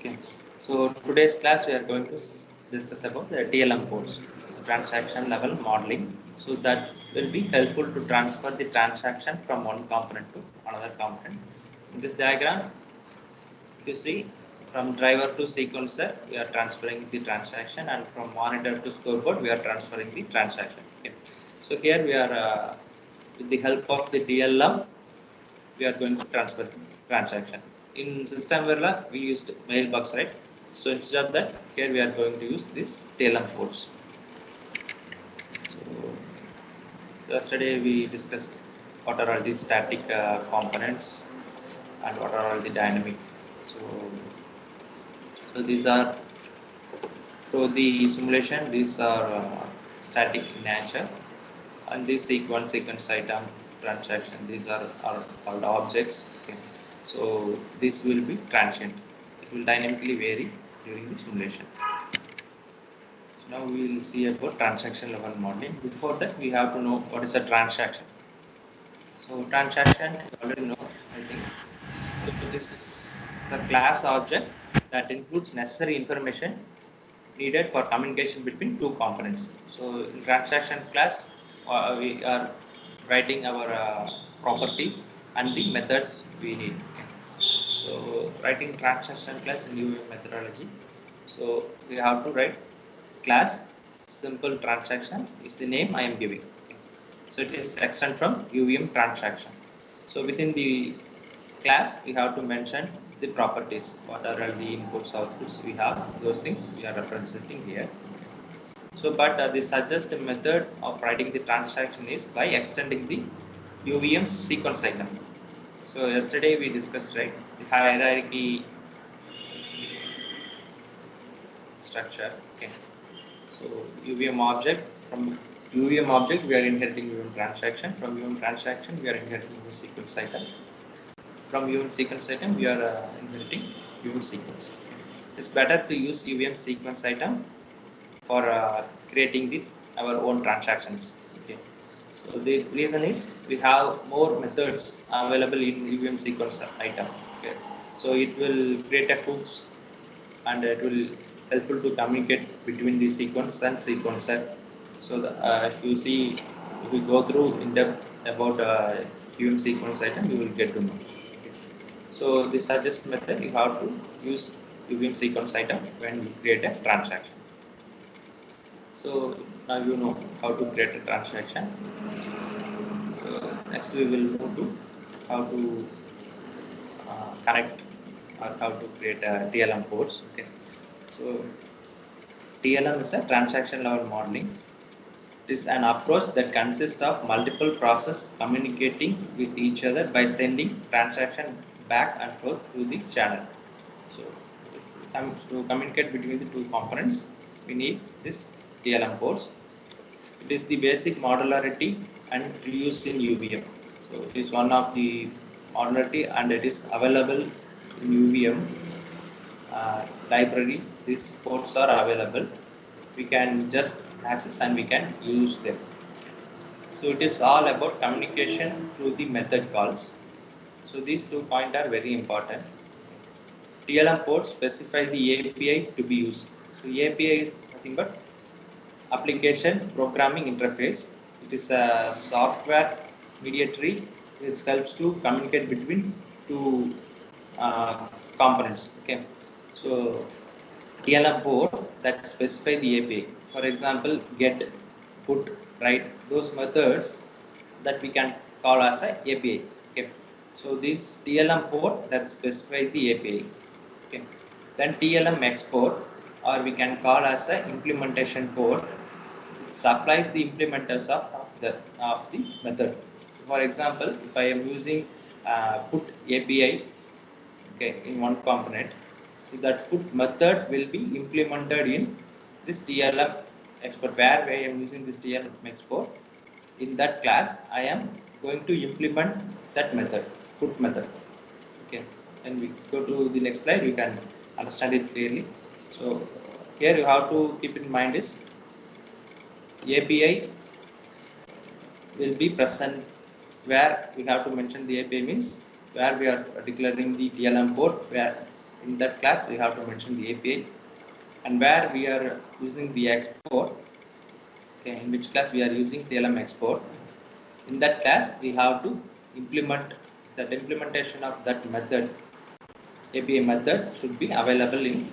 Okay. So today's class we are going to discuss about the TLM ports, transaction level modeling. So that will be helpful to transfer the transaction from one component to another component. In this diagram, you see from driver to sequencer, we are transferring the transaction, and from monitor to scoreboard, we are transferring the transaction. Okay. So here we are with the help of the TLM, we are going to transfer the transaction. In system Verla, we used mailbox, right? So instead of that, here we are going to use this TLM ports. So yesterday we discussed what are all the static components and what are all the dynamic. So these are through the simulation. These are static in nature, and this sequence item transaction. These are called objects. Okay. So this will be transient. It will dynamically vary during the simulation. So now we will see about transaction level modeling. Before that, we have to know what is a transaction. So transaction, you already know, I think. So this is a class object that includes necessary information needed for communication between two components. So in transaction class, we are writing our properties and the methods we need. Okay. So writing transaction class in UVM methodology. So we have to write class simple transaction is the name I am giving. Okay. So it is extend from UVM transaction. So within the class, we have to mention the properties. What are all the inputs, outputs we have? Those things we are representing here. So, but the suggested method of writing the transaction is by extending the UVM sequence item. So yesterday we discussed, right, the hierarchy structure. Okay. So UVM object, from UVM object we are inheriting UVM transaction. From UVM transaction we are inheriting UVM sequence item. From UVM sequence item we are inheriting UVM sequence. It's better to use UVM sequence item for creating our own transactions. Okay. So the reason is we have more methods available in UVM sequence item. Okay. So it will create a hooks, and it will helpful to communicate between the sequence and sequencer. So if you see, if you go through in depth about UVM sequence item, you will get to know. Okay. So the suggest method, you have to use UVM sequence item when you create a transaction. So now you know how to create a transaction. So next we will move to how to connect or how to create a TLM ports. Okay. So TLM is a transaction level modeling. It is an approach that consists of multiple processes communicating with each other by sending transaction back and forth through the channel. So to communicate between the two components, we need this TLM ports. It is the basic modularity and reuse in UVM. So it is one of the modularity, and it is available in UVM library. These ports are available. We can just access and we can use them. So it is all about communication through the method calls. So these 2 points are very important. TLM ports specify the API to be used. So API is nothing but application programming interface. It is a software mediatory which helps to communicate between two components. Okay. So TLM port that specify the API. For example, get, put, write, those methods that we can call as a API. Okay. So this TLM port that specify the API. Okay. Then TLM export, or we can call as a implementation port. It supplies the implementers of the method. For example, if I am using put API, okay, in one component, so that put method will be implemented in this TLM export, where I am using this TLM export. In that class, I am going to implement that method, put method. Okay, and we go to the next slide, we can understand it clearly. So here you have to keep in mind is API will be present, where we have to mention the API means where we are declaring the TLM port, where in that class we have to mention the API, and where we are using the export, okay, in which class we are using TLM export. In that class we have to implement that implementation of that method, API method should be available in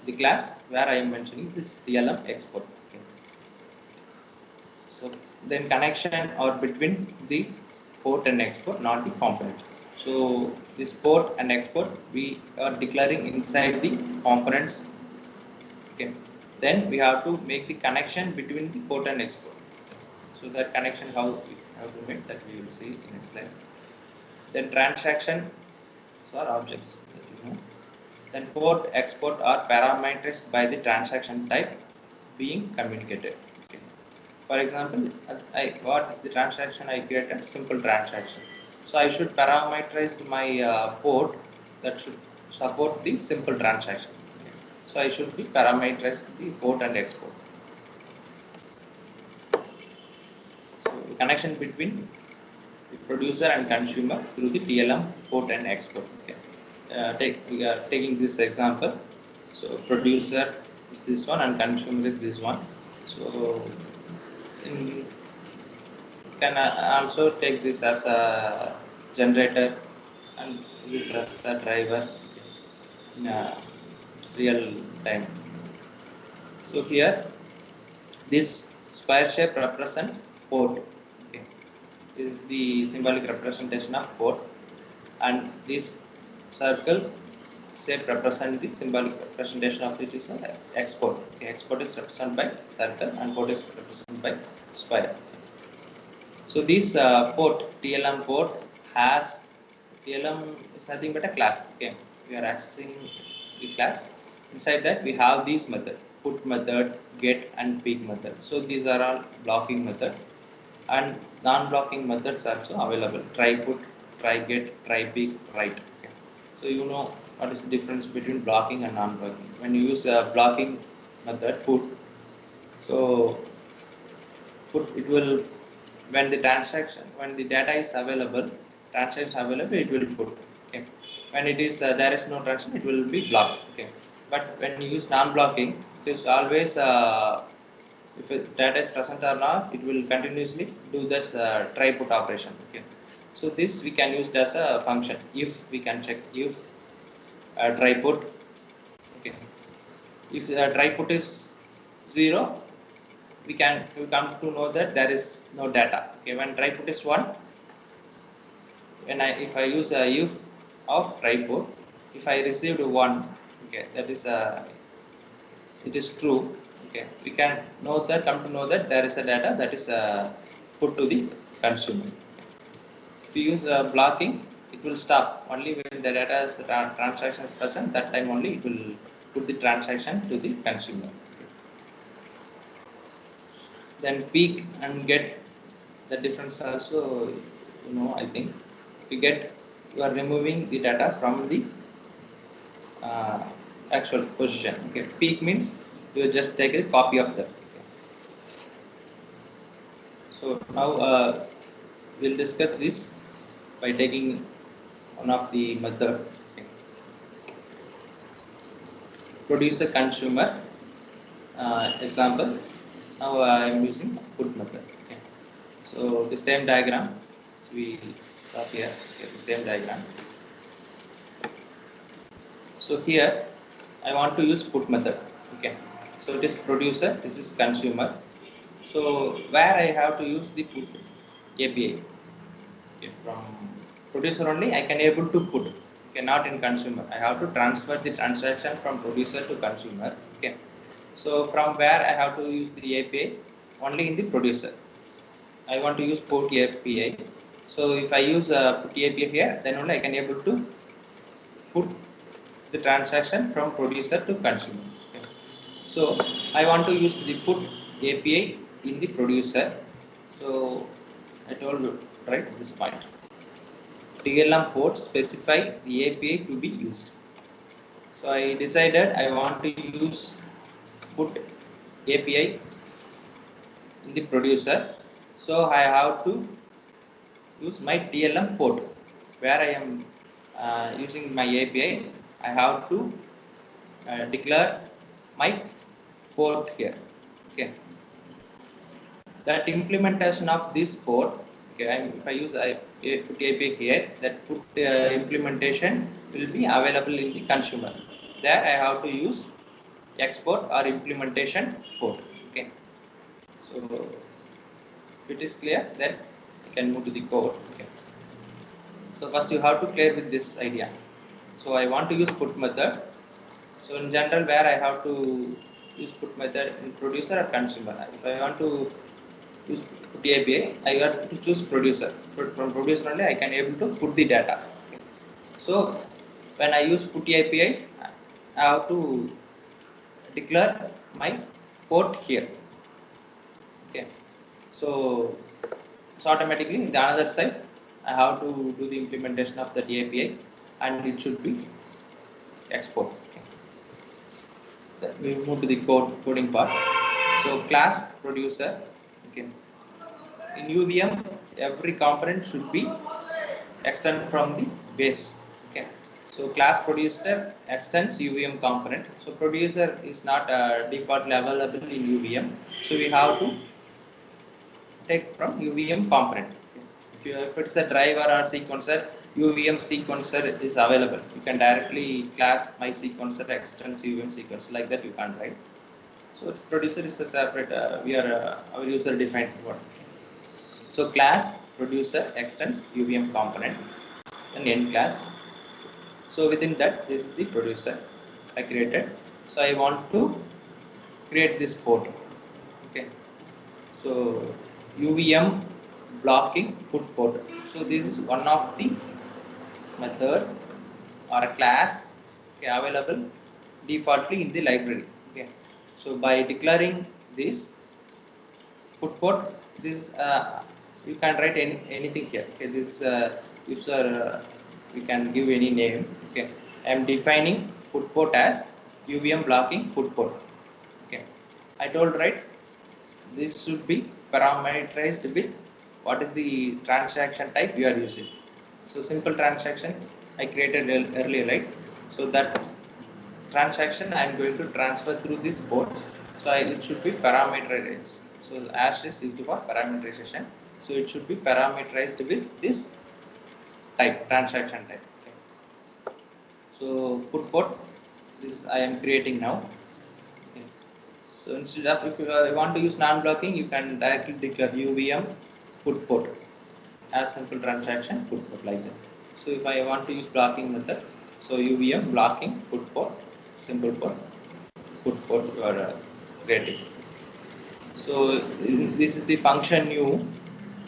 the class where I am mentioning this TLM export. Okay. So then connection or between the port and export, not the component. So this port and export we are declaring inside the components. Okay. Then we have to make the connection between the port and export. So that connection how we have to make that we will see in next slide. Then transaction are objects that you know. Then port export are parameterized by the transaction type being communicated. Okay. For example, what is the transaction I created? Simple transaction. So I should parameterize my port that should support the simple transaction. Okay. So I should be parameterize the port and export. So the connection between the producer and consumer through the TLM port and export. Okay. We are taking this example. So producer is this one and consumer is this one. So can also take this as a generator and this as a driver in a real time. So here this square shape represent port. Okay. This is the symbolic representation of port, and this circle shape represent the symbolic representation of it is export. Okay. Export is represented by circle and port is represented by square. So this port TLM port has TLM is nothing but a class. Okay, we are accessing the class. Inside that we have these method: put method, get, and peek method. So these are all blocking method, and non-blocking methods are also available: try put, try get, try peek, write. Okay. So you know what is the difference between blocking and non-blocking. When you use a blocking method, put, so put it will when the data is available, transaction available, it will put. Okay. When it is there is no transaction, it will be blocked. Okay. But when you use non-blocking, it is always if data is present or not, it will continuously do this try put operation. Okay. So this we can use as a function. If we can check if try put. Okay. If try put is 0, we come to know that there is no data. Okay, when try put is 1, if I use a if of try put, if I received 1, okay, that is it is true. Okay, we can come to know that there is a data that is put to the consumer. If you use blocking, it will stop only when the data is transaction is present. That time only it will put the transaction to the consumer. Then peek and get, the difference also, I think you are removing the data from the actual position. Okay, peek means you just take a copy of that. Okay. So now we'll discuss this by taking one of the method. Okay. Producer consumer example. Now I am using put method. Okay. So the same diagram we saw here. Okay, the same diagram. So here I want to use put method. Okay. So it is producer, this is consumer. So where I have to use the put API. Okay. From producer only I can able to put. Okay, not in consumer. I have to transfer the transaction from producer to consumer. Okay. So from where I have to use the API? Only in the producer. I want to use put API. So if I use put API here, then only I can able to put the transaction from producer to consumer. Okay. So I want to use the put API in the producer. So I told you right at this point. TLM port specify the API to be used. So I decided I want to use put API in the producer. So I have to use my TLM port where I am using my API, I have to declare my port here. Okay, that implementation of this port. Okay, if I use put API here, that put implementation will be available in the consumer. There I have to use export or implementation port. Okay, so if it is clear, then I can move to the code. Okay. So first you have to clear with this idea. So I want to use put method. So in general, where I have to use put method in producer or consumer. If I want to use put API, I have to choose producer. From producer only I can able to put the data. Okay. So when I use put API, I have to declare my port here. Okay. So automatically in the other side I have to do the implementation of the API and it should be export. Okay. Then we move to the coding part. So class producer. Okay. In UVM, every component should be extended from the base. Okay. So class producer extends UVM component. So producer is not default available in UVM. So we have to take from UVM component. If it's a driver or sequencer, UVM sequencer is available. You can directly class my sequencer extends UVM sequencer, like that you can write. So its producer is a separate. Our user defined one. So class producer extends UVM component and end class. So within that, this is the producer I created. So I want to create this port. Okay. So UVM blocking put port. So this is one of the method or a class, okay, available defaultly in the library. Okay. So by declaring this put port, this you can write anything here. Okay. This is a user. We can give any name. Okay. I am defining put port as UVM blocking put port. Okay. I told right. This should be parameterized with what is the transaction type you are using. So simple transaction I created earlier, right? So that transaction I am going to transfer through this port. So it should be parameterized. So hash is used for parameterization. So it should be parameterized with this type, transaction type. Okay. So put port, this I am creating now. Okay. So instead of if you want to use non-blocking, you can directly declare UVM put port as simple transaction put port like that. So if I want to use blocking method, so UVM blocking put port simple port put port you are creating. So this is the function new.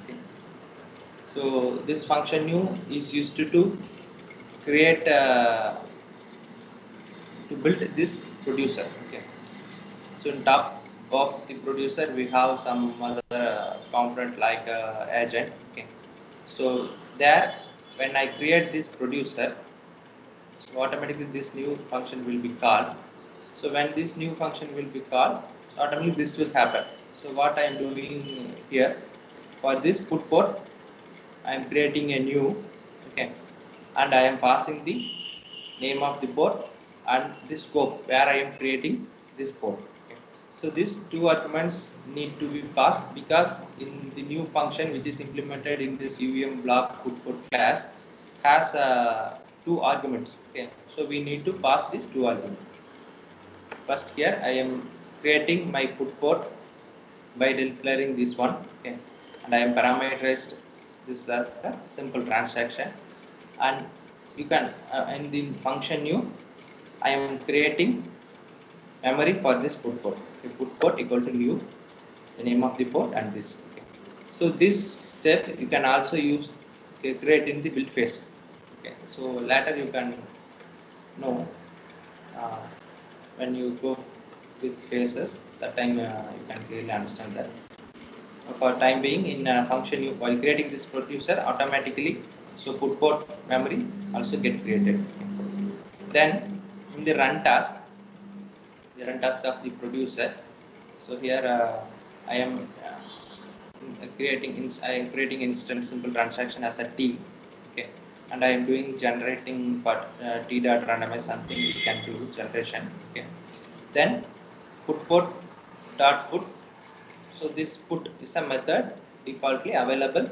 Okay. So this function new is used to create to build this producer. Okay. So on top of the producer, we have some other component like agent. Okay. So there, when I create this producer, so automatically this new function will be called. So when this new function will be called, so automatically this will happen. So what I am doing here, for this put port, I am creating a new, okay, and I am passing the name of the port and the scope where I am creating this port. Okay. So these two arguments need to be passed because in the new function which is implemented in this UVM block put port class has two arguments. Okay. So we need to pass these two arguments. First here I am creating my put port by declaring this one. Okay. And I am parameterized this as a simple transaction, and you can in the function new I am creating memory for this put port. Okay, put port equal to new, the name of the port and this. Okay. So this step you can also use create in the build phase. Okay. So later you can know uh, when you go with phases. That time you can clearly understand that. For time being, in function you while creating this producer automatically, so put port memory also get created. Then in the run task of the producer, so here I am creating instance simple transaction as a T. Okay. and I am doing generating for t dot randomize something we can do generation. Okay. Then put port dot put. So this put is a method defaultly available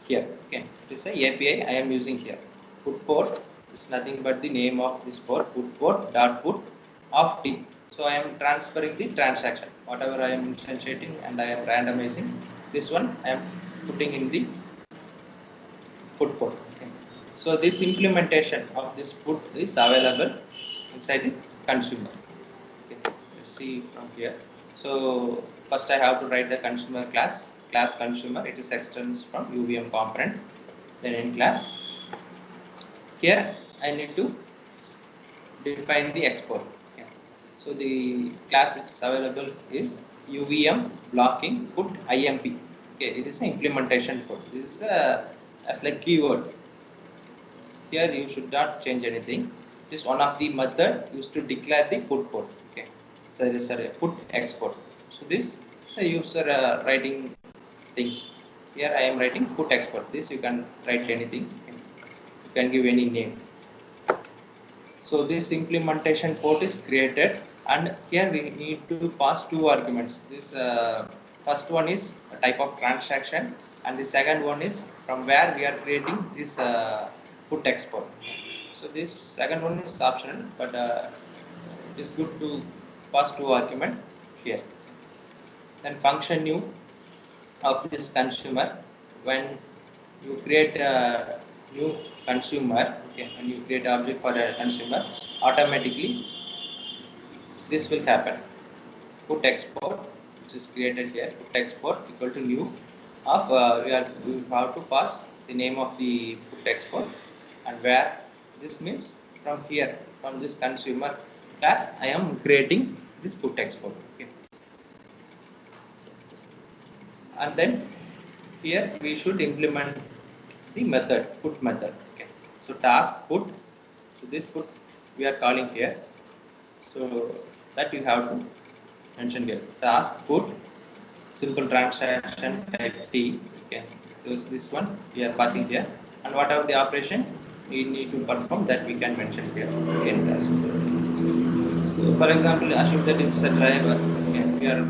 here. Okay, it is a API I am using here. Put port is nothing but the name of this port. Put port dot put of t. So I am transferring the transaction. Whatever I am instantiating and I am randomizing, this one I am putting in the put port. Okay. So this implementation of this put is available inside the consumer. Okay. Let's see from here. So first I have to write the consumer class consumer. It is extends from UVM component. Then in class here I need to define the export. Okay. So the class which is available is UVM blocking put IMP. Okay, it is an implementation code. This is as like keyword. Here you should not change anything. This is one of the method used to declare the put code. Okay, so there is a put export. So this is a user writing things. Here I am writing put export. This you can write anything. Okay. You can give any name. So this implementation port is created, and here we need to pass two arguments. This first one is a type of transaction, and the second one is from where we are creating this put export. So this second one is optional, but it is good to pass two argument here. Then function new of this consumer, when you create a new consumer, okay, and you create object for a consumer, automatically this will happen. Put export, which is created here, put export equal to new of we have to pass the name of the put export, and where this means from here, from this consumer class I am creating this put export. Okay. And then here we should implement the method put method. Okay. So task put, so this put we are calling here, so that you have to mention here. Task put simple transaction type t. Okay, so this one we are passing here, and whatever the operation we need to perform, that we can mention here in task. So for example, assume that it's a driver. Okay, we are,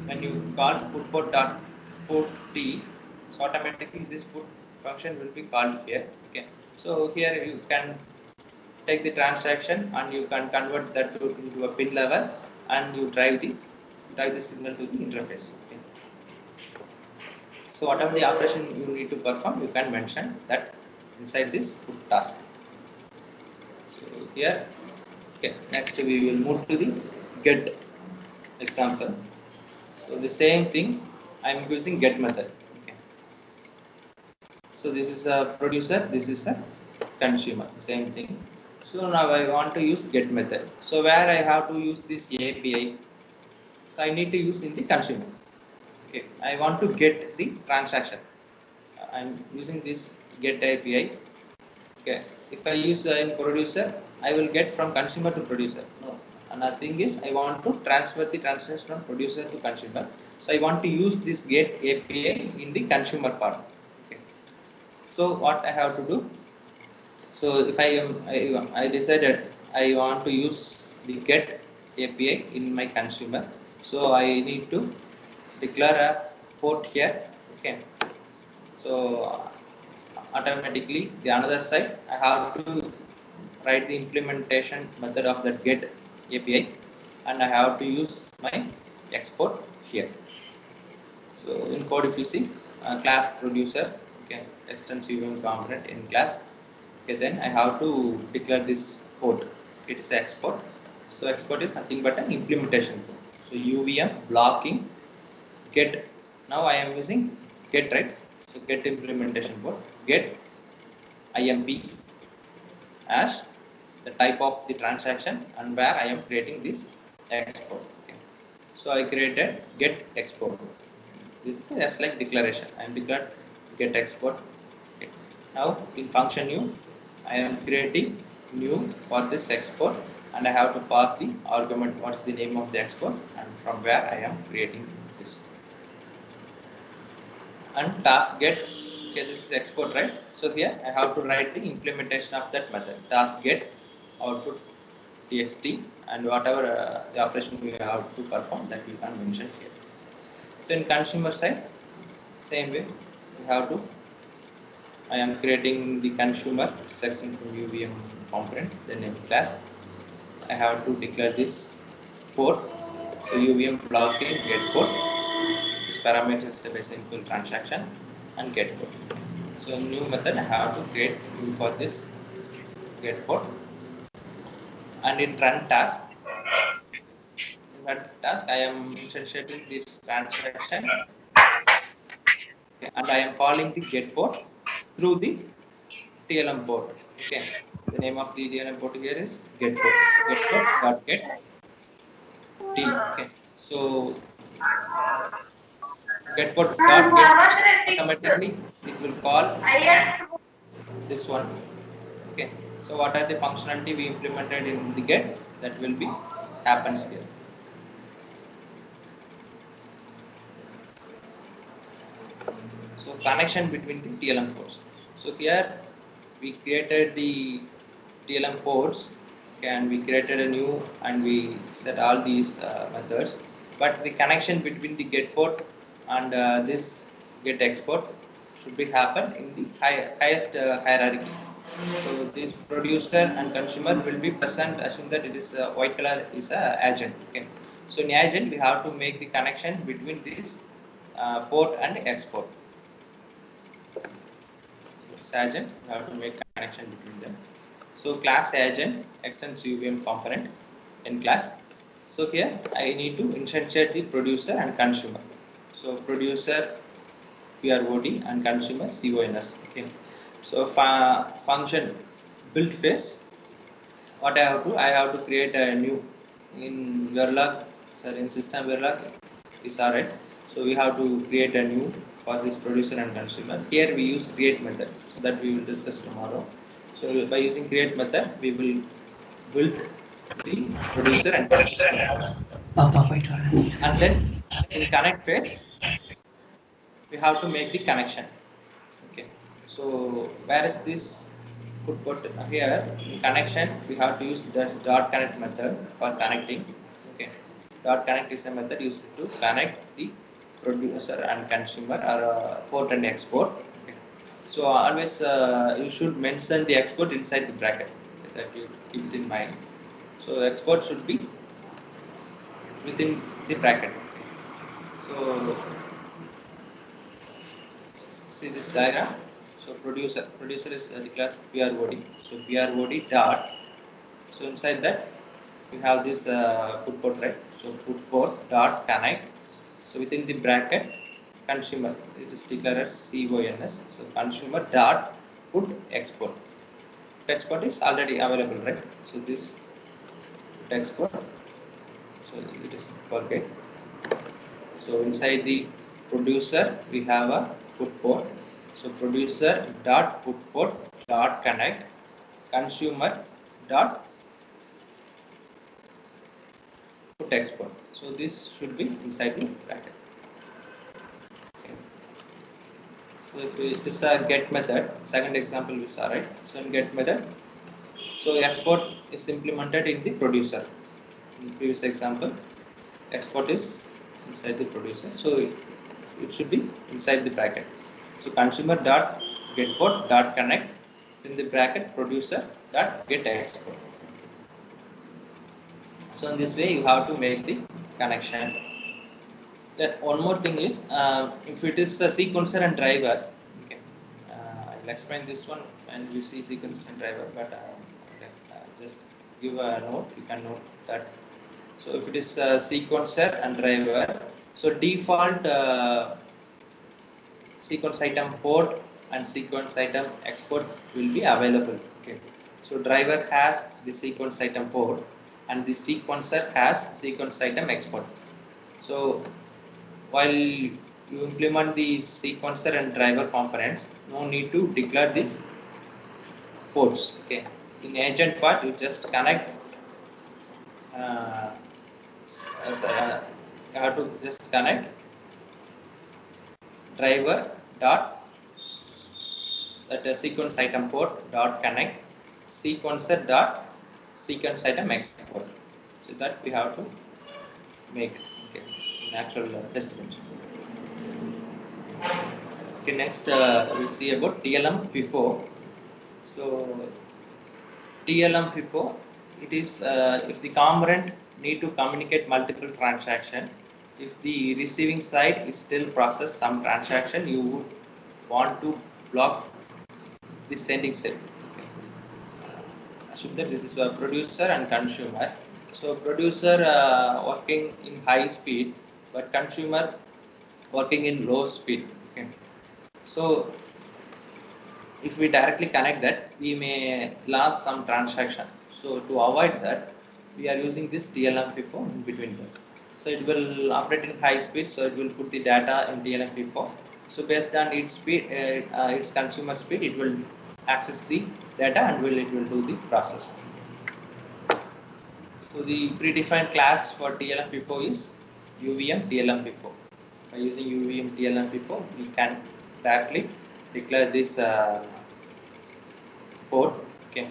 when you call put port dot put t, so automatically this put function will be called here. Okay, so here you can take the transaction and you can convert that into a pin level, and you drive the signal to the interface. Okay. So whatever the operation you need to perform, you can mention that inside this put task. So here, okay, next we will move to the get example. So the same thing, I am using get method. Okay. So this is a producer, this is a consumer, same thing. So now I want to use get method. So where I have to use this API, so I need to use in the consumer. Okay, I want to get the transaction. I'm using this get API. Okay, if I use in producer, I will get from consumer to producer. No, another thing is I want to transfer the transaction from producer to consumer. So I want to use this get API in the consumer part. Okay. So what I have to do? So if I decided I want to use the get API in my consumer, so I need to declare a port here. Okay, so automatically the another side I have to write the implementation method of that get API, and I have to use my export here. So in code, if you see class producer, okay, extends UVM component in class. Okay, then I have to declare this port. It is export. So export is nothing but an implementation code. So UVM blocking get. Now I am using get, right? So get implementation code, get IMP as the type of the transaction, and where I am creating this export. Okay. So I created get export. This is just like declaration. I am declared get export. Okay. Now in function new, I am creating new for this export, and I have to pass the argument what's the name of the export and from where I am creating this. And task get Okay, this is export, right? So here I have to write the implementation of that method. Task get output txt and whatever the operation we have to perform, that you can mention here. So in consumer side, same way we have to. I am creating the consumer section from UVM component, the name class. I have to declare this port. So UVM plugin get port. This parameter is a simple transaction and get port. So new method I have to create new for this get port. And in run task, I am instantiating this transaction, okay, and I am calling the get port through the TLM port. Okay, the name of the TLM port here is get port. Get port dot get t. Okay, so get port dot get automatically it will call this one. Okay, so what are the functionality we implemented in the get, that will be happens here. So connection between the TLM ports. So here we created the TLM ports, okay, and we created a new and we set all these methods. But the connection between the get port and this get export should be happen in the highest hierarchy. So this producer and consumer will be present. Assume that it is white color is a agent. Okay. So in agent we have to make the connection between this port and export. This agent, you have to make connection between them. So class agent extends UVM component in class. So here I need to instantiate the producer and consumer. So producer PROD and consumer CONS. Okay. So function build phase. What I have to? I have to create a new in Verilog. Sir, in system Verilog is alright. So we have to create a new for this producer and consumer. Here we use create method, so that we will discuss tomorrow. So by using create method, we will build the producer and consumer. And then in connect phase, we have to make the connection. Okay. So where is this put here in connection? We have to use this dot connect method for connecting. Okay. Dot connect is a method used to connect the producer and consumer or port and export. Okay. So always you should mention the export inside the bracket, that you keep it in mind. So export should be within the bracket. So see this diagram. So producer is the class PROD. So PROD dot. So inside that we have this put port, right? So put port dot connect. So within the bracket consumer, it is declared as CONS. So consumer dot put export. Export is already available, right? So this export. So it is forget. So inside the producer we have a put port. So producer dot put port dot connect consumer dot put export. So this should be inside the bracket. Okay. So if this is a get method, second example we saw, right? So in get method, so export is implemented in the producer. In the previous example, export is inside the producer. So it should be inside the bracket. So consumer dot get port dot connect in the bracket producer dot get export. So in this way you have to make the connection. Then one more thing is if it is a sequencer and driver. Okay, I will explain this one when we see sequencer and driver. But okay, just give a note. You can note that. So if it is a sequencer and driver, so default sequence item port and sequence item export will be available. Okay. So driver has the sequence item port and the sequencer has sequence item export. So while you implement the sequencer and driver components, no need to declare these ports. Okay. In agent part, you just connect. You have to just connect driver dot that sequence item port dot connect sequencer dot sequence item export. So that we have to make in actual test bench. Okay, next we'll see about TLM FIFO. So TLM FIFO, it is if the component need to communicate multiple transaction. If the receiving side is still process some transaction, you would want to block the sending side. Assume that this is a producer and consumer. So producer working in high speed, but consumer working in low speed. Okay. So if we directly connect that, we may lose some transaction. So to avoid that, we are using this TLM FIFO in between them. So it will operate in high speed, so it will put the data in TLM FIFO. So based on its speed, its consumer speed, it will access the data and it will do the process. So the predefined class for TLM FIFO is UVM TLM FIFO. By using UVM TLM FIFO, we can directly declare this code, okay,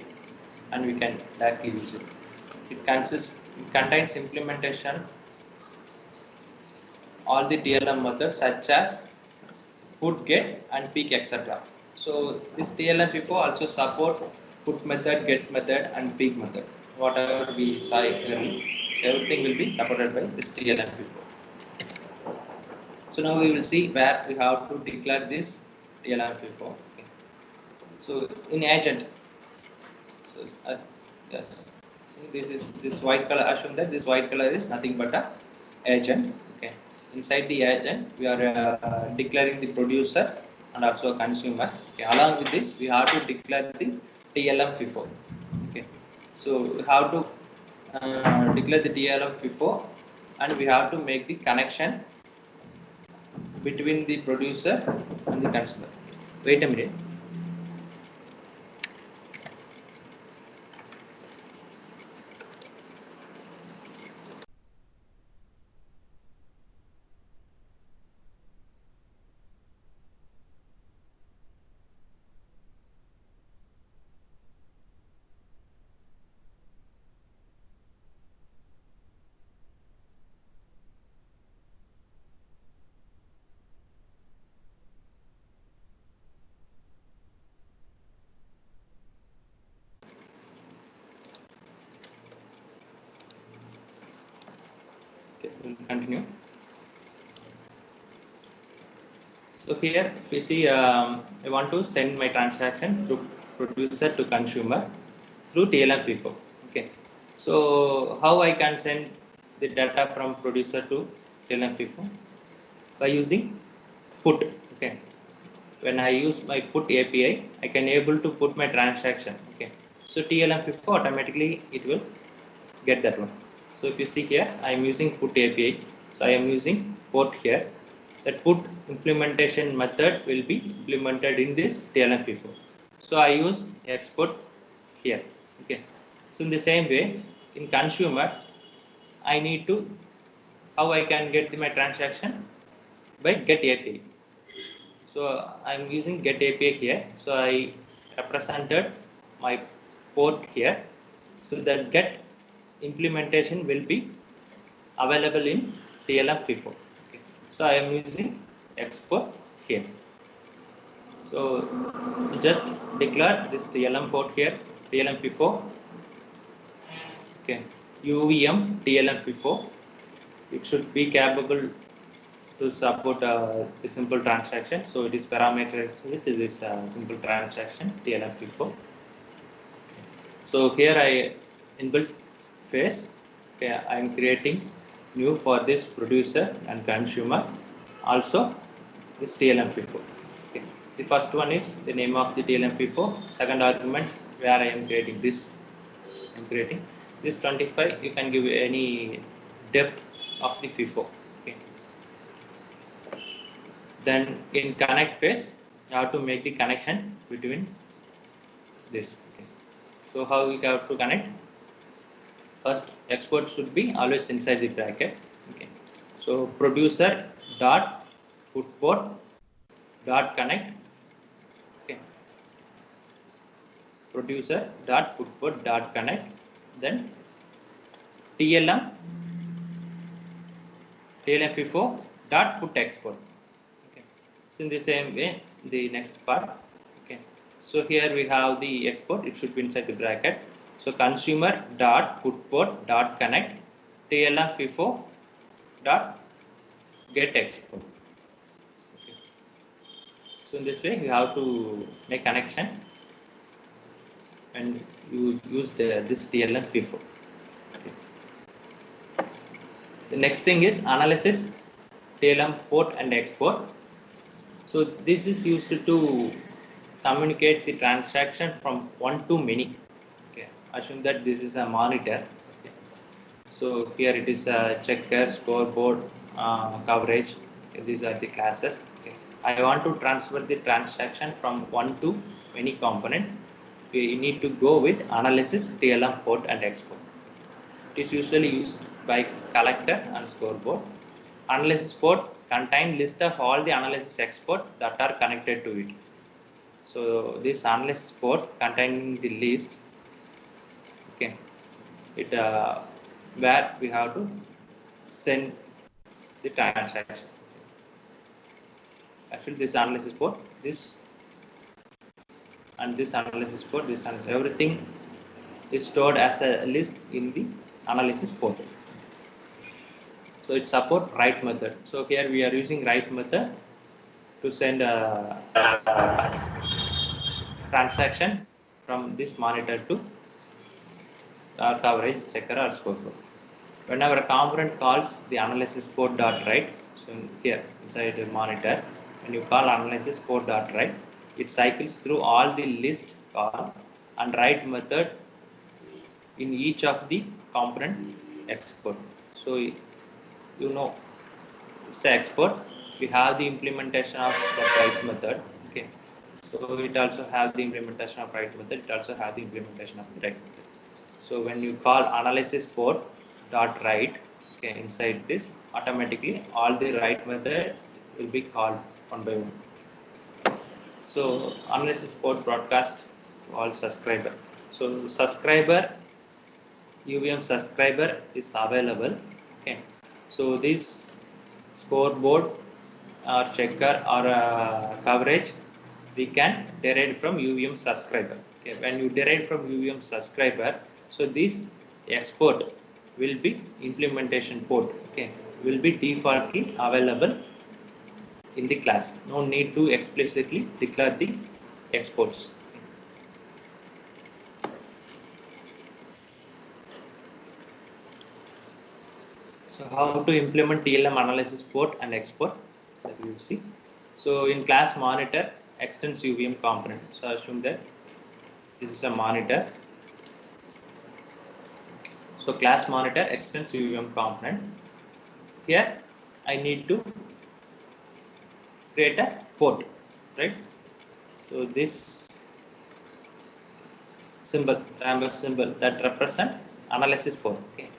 and we can directly use it. It contains implementation all the TLM methods such as put, get, and peek, etc. So this TLM FIFO also support put method, get method, and peek method. Whatever we saw earlier, so everything will be supported by this TLM FIFO. So now we will see where we have to declare this TLM FIFO. Okay. So in agent, so yes, see, this is this white color. Assume that this white color is nothing but a agent. Okay. Inside the agent, we are declaring the producer and also a consumer. Okay. Along with this, we have to declare the TLM FIFO. Okay. So we have to declare the TLM FIFO, and we have to make the connection between the producer and the consumer. Wait a minute. Okay, we'll continue. So here we see I want to send my transaction to producer to consumer through TLM FIFO. Okay. So how I can send the data from producer to TLM FIFO? By using put. Okay. When I use my put API, I can able to put my transaction. Okay. So TLM FIFO automatically it will get that one. So if you see here, I am using put API. So I am using port here. That put implementation method will be implemented in this TLM FIFO. So I use export here. Okay. So in the same way, in consumer, I need to how I can get my transaction by get API. So I'm using get API here. So I represented my port here. So that get implementation will be available in TLM FIFO. Okay. So I am using export here. So just declare this TLM port here, TLM FIFO. Okay. UVM TLM FIFO. It should be capable to support the simple transaction. So it is parameterized with this simple transaction TLM FIFO. So here I inbuilt phase. Okay, I am creating new for this producer and consumer. Also this TLM FIFO. Okay. The first one is the name of the TLM FIFO. Second argument where I am creating this. I am creating this 25. You can give any depth of the FIFO. Okay. Then in connect phase, you have to make the connection between this. Okay. So how we have to connect? First, export should be always inside the bracket. Okay. So producer dot put port dot connect. Okay. producer dot put dot connect, then TLM FIFO dot put export. Okay. So in the same way, the next part. Okay. So here we have the export. It should be inside the bracket. So consumer dot put dot connect TLM FIFO dot get export. Okay. So in this way, you have to make connection and you use this TLM FIFO. Okay. The next thing is analysis TLM port and export. So this is used to communicate the transaction from one to many. Okay. Assume that this is a monitor. Okay. So here it is a checker, scoreboard, coverage. Okay. These are the classes. Okay. I want to transfer the transaction from one to many component. Okay. You need to go with analysis TLM port and export. It is usually used by collector and scoreboard. Analysis port contain list of all the analysis export that are connected to it. So this analysis port containing the list, okay, it where we have to send the transaction. Actually, this analysis port, this and this analysis port, this analysis, everything is stored as a list in the analysis port. So it supports write method. So here we are using write method to send a transaction from this monitor to coverage, checker or scoreboard. Whenever a component calls the analysis port dot write, so here inside the monitor, when you call analysis port dot write, it cycles through all the list call and write method in each of the component export. So you know it's an export. We have the implementation of the write method. Okay. So it also have the implementation of write method. It also have the implementation of the write method. So when you call analysis port dot write, okay, inside this automatically all the write method will be called one by one. So analysis port broadcast to all subscriber. So subscriber UVM subscriber is available. Okay. So this scoreboard or checker or coverage we can derive from UVM subscriber. Okay. When you derive from UVM subscriber, so this export will be implementation port. Okay, will be defaultly available in the class. No need to explicitly declare the exports. So how to implement TLM analysis port and export that we will see. So in class monitor extends UVM component. So assume that this is a monitor. So class monitor extends UVM component. Here I need to create a port, right? So this symbol, amber symbol that represent analysis port. Okay.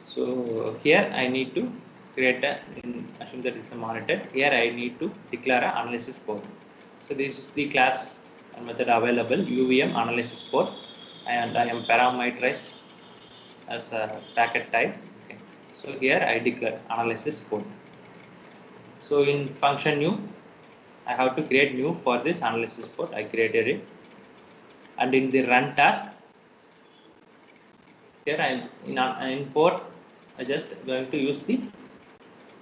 So here I need to create a, assume that is a monitor. Here I need to declare an analysis port. So this is the class and method available, UVM analysis port, and I am parameterized as a packet type. Okay. So here I declare analysis port. So in function new, I have to create new for this analysis port. I created it, and in the run task, here I in port I just going to use the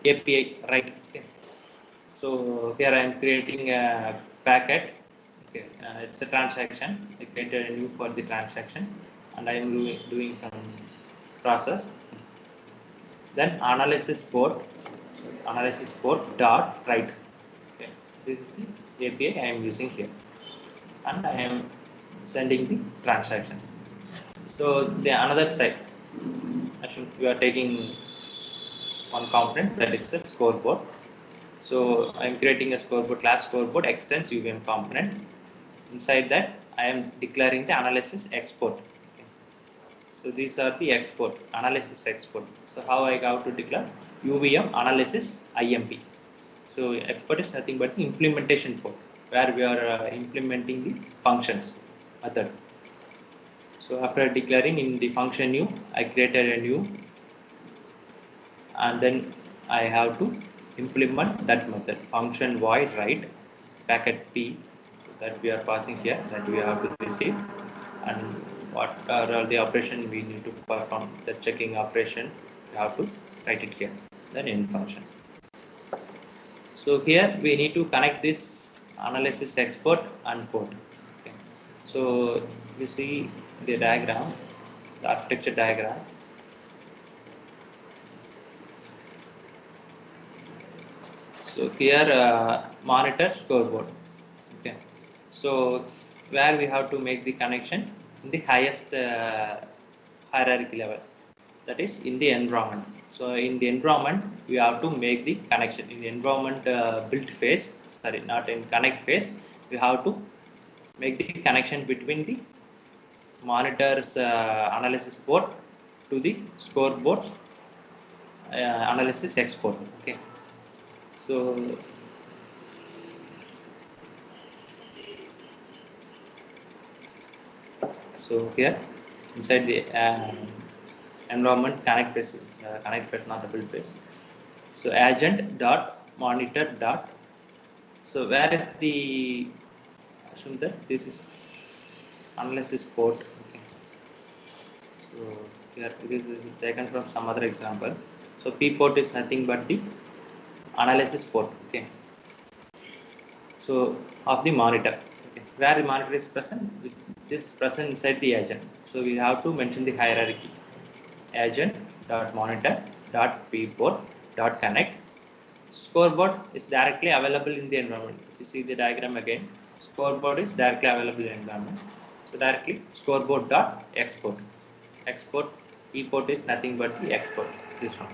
API write. Okay. So here I am creating a packet. Okay, it's a transaction. I created a new for the transaction, and I am doing some process. Then analysis port dot write. Okay, this is the API I am using here, and I am sending the transaction. So the another side, we are taking one component that is the scoreboard. So I am creating a scoreboard class scoreboard extends UVM component. Inside that I am declaring the analysis export. Okay. So these are the export analysis export. So how I have to declare UVM analysis IMP. So export is nothing but the implementation port where we are implementing the functions method. So after declaring in the function new, I created a new, and then I have to implement that method function void write packet p, so that we are passing here, that we have to receive, and what are all the operation we need to perform, the checking operation we have to write it here, then in function. So here we need to connect this analysis export and port. Okay. So you see the diagram, the architecture diagram. So here monitor scoreboard. Okay. So where we have to make the connection in the highest hierarchy level, that is in the environment. So in the environment we have to make the connection in the environment build phase, sorry, not in connect phase. We have to make the connection between the monitors analysis port to the scoreboards analysis export. Okay. So here inside the environment connect phase is connect phase, not the build phase. So agent dot monitor dot. So where is the, assume that this is analysis port. Okay. So here this is taken from some other example. So P port is nothing but the analysis port. Okay. So of the monitor. Okay. Where the monitor is present, which is present inside the agent. So we have to mention the hierarchy. Agent dot monitor dot P port dot connect. Scoreboard is directly available in the environment. If you see the diagram again, scoreboard is directly available in the environment. So directly scoreboard dot export. Export P port is nothing but the export. This one.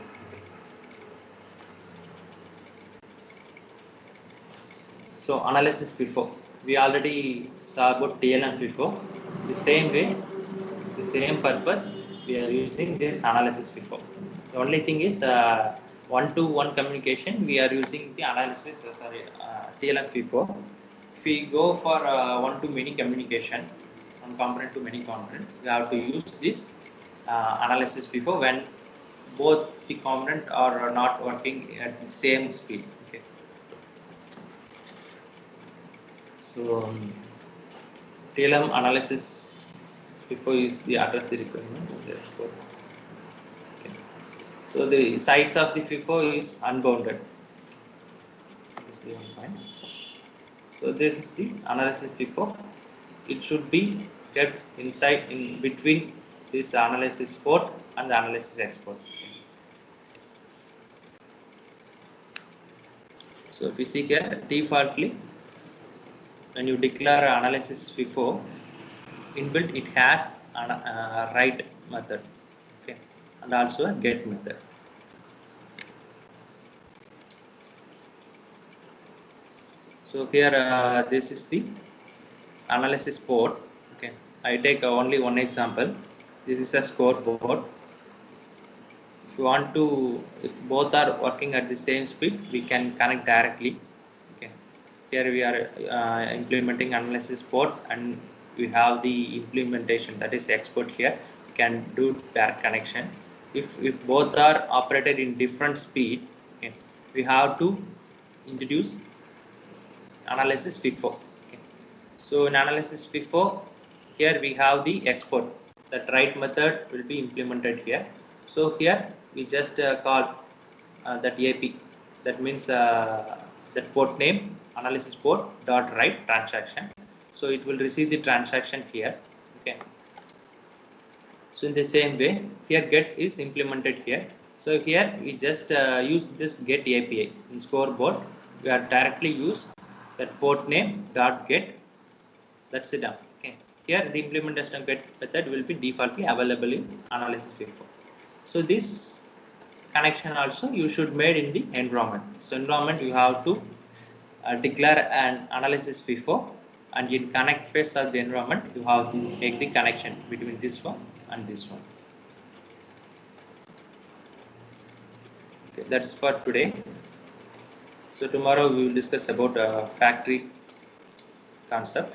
So analysis FIFO. We already saw about TL and FIFO. The same way, the same purpose, we are using this analysis FIFO. The only thing is one-to-one communication. We are using the analysis, TL and FIFO. If we go for one-to-many communication, one component to many component, we have to use this analysis FIFO when both the component are not working at the same speed. Okay. So TLM analysis FIFO is the address the requirement of the export. Okay. So the size of the FIFO is unbounded. This is the one point. So this is the analysis FIFO. It should be kept inside in between this analysis port and the analysis export. So if you see here, defaultly when you declare analysis FIFO, inbuilt it has a write method, okay, and also a get method. So here this is the analysis port. Okay, I take only one example. This is a scoreboard. If you want to, if both are working at the same speed, we can connect directly. Okay, here we are implementing analysis port, and we have the implementation, that is export here. We can do direct connection. If both are operated in different speed, okay, we have to introduce analysis FIFO. Okay. So in analysis FIFO, here we have the export. That write method will be implemented here. So here we just call that AP. That means that port name analysis port dot write transaction. So it will receive the transaction here. Okay. So in the same way, here get is implemented here. So here we just use this get API in scoreboard. We are directly use that port name dot get. That's it. Okay. Here the implementation get method will be defaultly available in analysis FIFO. So this connection also you should made in the environment. So environment you have to declare an analysis FIFO, and in connect phase of the environment you have to make the connection between this one and this one. Okay, that's for today. So tomorrow we will discuss about factory concept.